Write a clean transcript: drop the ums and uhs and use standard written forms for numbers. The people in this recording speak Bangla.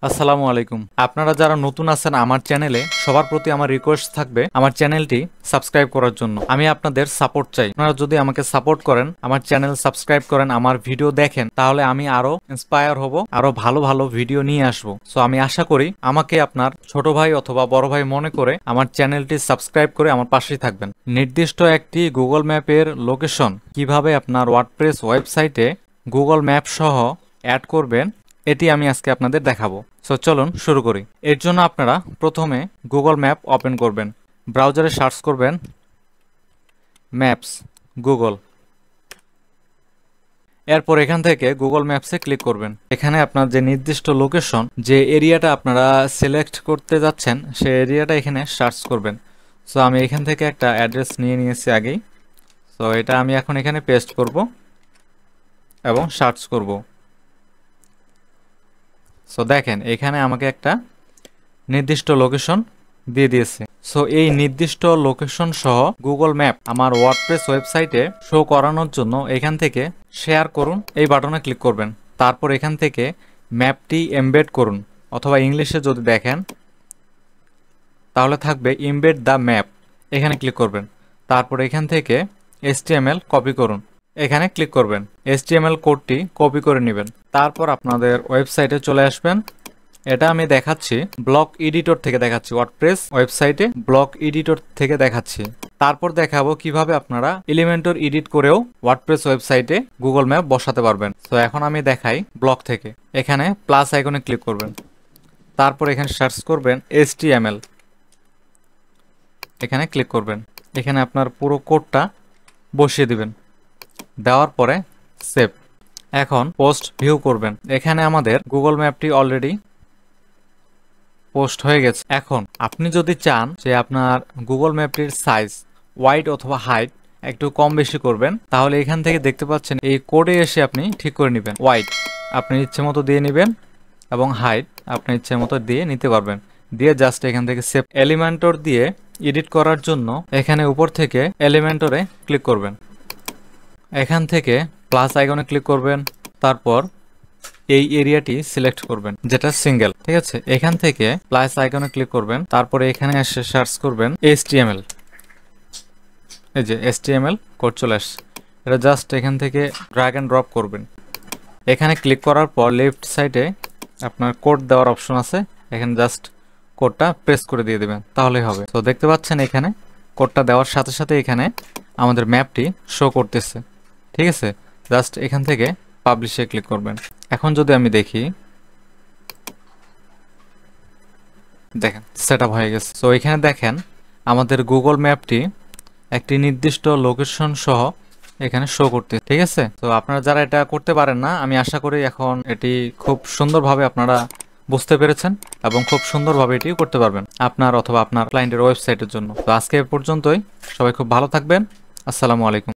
আসসালামু আলাইকুম। আপনারা যারা নতুন আছেন আমার চ্যানেলে, সবার প্রতি আমার রিকোয়েস্ট থাকবে আমার চ্যানেলটি সাবস্ক্রাইব করার জন্য। আমি আপনাদের সাপোর্ট চাই। আপনারা যদি আমাকে সাপোর্ট করেন, আমার চ্যানেল সাবস্ক্রাইব করেন, আমার ভিডিও দেখেন, তাহলে আমি আরো ইন্সপায়ার হব, আরো ভালো ভালো ভিডিও নিয়ে আসব। সো আমি আশা করি আমাকে আপনার ছোট ভাই অথবা বড় ভাই মনে করে আমার চ্যানেলটি সাবস্ক্রাইব করে আমার পাশেই থাকবেন। নির্দিষ্ট একটি গুগল ম্যাপের লোকেশন কিভাবে আপনার ওয়ার্ডপ্রেস ওয়েবসাইটে গুগল ম্যাপ সহ অ্যাড করবেন, এটি আমি আজকে আপনাদের দেখাবো। সো চলুন শুরু করি। এর জন্য আপনারা প্রথমে গুগল ম্যাপ ওপেন করবেন, ব্রাউজারে সার্চ করবেন ম্যাপস গুগল। এরপর এখান থেকে গুগল ম্যাপসে ক্লিক করবেন। এখানে আপনার যে নির্দিষ্ট লোকেশন, যে এরিয়াটা আপনারা সিলেক্ট করতে যাচ্ছেন, সেই এরিয়াটা এখানে সার্চ করবেন। সো আমি এখান থেকে একটা অ্যাড্রেস নিয়ে নিয়েছি আগেই। সো এটা আমি এখন এখানে পেস্ট করব এবং সার্চ করব। সো দেখেন এখানে আমাকে একটা নির্দিষ্ট লোকেশন দিয়ে দিয়েছে। সো এই নির্দিষ্ট লোকেশন সহ গুগল ম্যাপ আমার ওয়ার্ডপ্রেস ওয়েবসাইটে শো করানোর জন্য এখান থেকে শেয়ার করুন এই বাটনে ক্লিক করবেন। তারপর এখান থেকে ম্যাপটি এমবেড করুন, অথবা ইংলিশে যদি দেখেন তাহলে থাকবে এমবেড দ্য ম্যাপ, এখানে ক্লিক করবেন। তারপর এখান থেকে HTML কপি করুন, এখানে ক্লিক করবেন। HTML কোডটি কপি করে নেবেন। তারপর আপনাদের ওয়েবসাইটে চলে আসবেন। এটা আমি দেখাচ্ছি ব্লক এডিটর থেকে দেখাচ্ছি, ওয়ার্ডপ্রেস ওয়েবসাইটে ব্লক এডিটর থেকে দেখাচ্ছি। তারপর দেখাবো কিভাবে আপনারা এলিমেন্টর এডিট করেও ওয়ার্ডপ্রেস ওয়েবসাইটে গুগল ম্যাপ বসাতে পারবেন। তো এখন আমি দেখাই ব্লক থেকে। এখানে প্লাস আইকনে ক্লিক করবেন। তারপর এখানে সার্চ করবেন HTML, এখানে ক্লিক করবেন। এখানে আপনার পুরো কোডটা বসিয়ে দিবেন, দেওয়ার পরে সেভ। এখন পোস্ট ভিউ করবেন। এখানে আমাদের গুগল ম্যাপটি অলরেডি পোস্ট হয়ে গেছে। এখন আপনি যদি চান যে আপনার গুগল ম্যাপটির সাইজ ওয়াইড অথবা হাইট একটু কম বেশি করবেন, তাহলে এখান থেকে দেখতে পাচ্ছেন এই কোডে এসে আপনি ঠিক করে নেবেন। ওয়াইড আপনি ইচ্ছে মতো দিয়ে নেবেন এবং হাইট আপনি ইচ্ছে মতো দিয়ে নিতে পারবেন। দিয়ে জাস্ট এখান থেকে সেভ। এলিমেন্টর দিয়ে এডিট করার জন্য এখানে উপর থেকে এলিমেন্টরে ক্লিক করবেন। এখান থেকে প্লাস আইকনে ক্লিক করবেন। তারপর এই এরিয়াটি সিলেক্ট করবেন যেটা সিঙ্গেল, ঠিক আছে। এখান থেকে প্লাস আইকনে ক্লিক করবেন। তারপরে এখানে এসে সার্চ করবেন HTML। এই যে HTML কোড চলে আসছে, এটা জাস্ট এখান থেকে ড্র্যাগ এন্ড ড্রপ করবেন। এখানে ক্লিক করার পর লেফট সাইডে আপনার কোড দেওয়ার অপশন আছে, এখানে জাস্ট কোডটা প্রেস করে দিয়ে দেবেন, তাহলেই হবে। তো দেখতে পাচ্ছেন এখানে কোডটা দেওয়ার সাথে সাথে এখানে আমাদের ম্যাপটি শো করতেছে, ঠিক আছে। জাস্ট এখান থেকে পাবলিশে ক্লিক করবেন। এখন যদি আমি দেখি, দেখেন সেটআপ হয়ে গেছে। সো এখানে দেখেন আমাদের গুগল ম্যাপটি একটি নির্দিষ্ট লোকেশন সহ এখানে শো করতে, ঠিক আছে। তো আপনারা যারা এটা করতে পারেন না, আমি আশা করি এখন এটি খুব সুন্দরভাবে আপনারা বুঝতে পেরেছেন এবং খুব সুন্দরভাবে এটি করতে পারবেন আপনার অথবা আপনার ক্লায়েন্টের ওয়েবসাইটের জন্য। তো আজকে এ পর্যন্তই। সবাই খুব ভালো থাকবেন। আসসালামু আলাইকুম।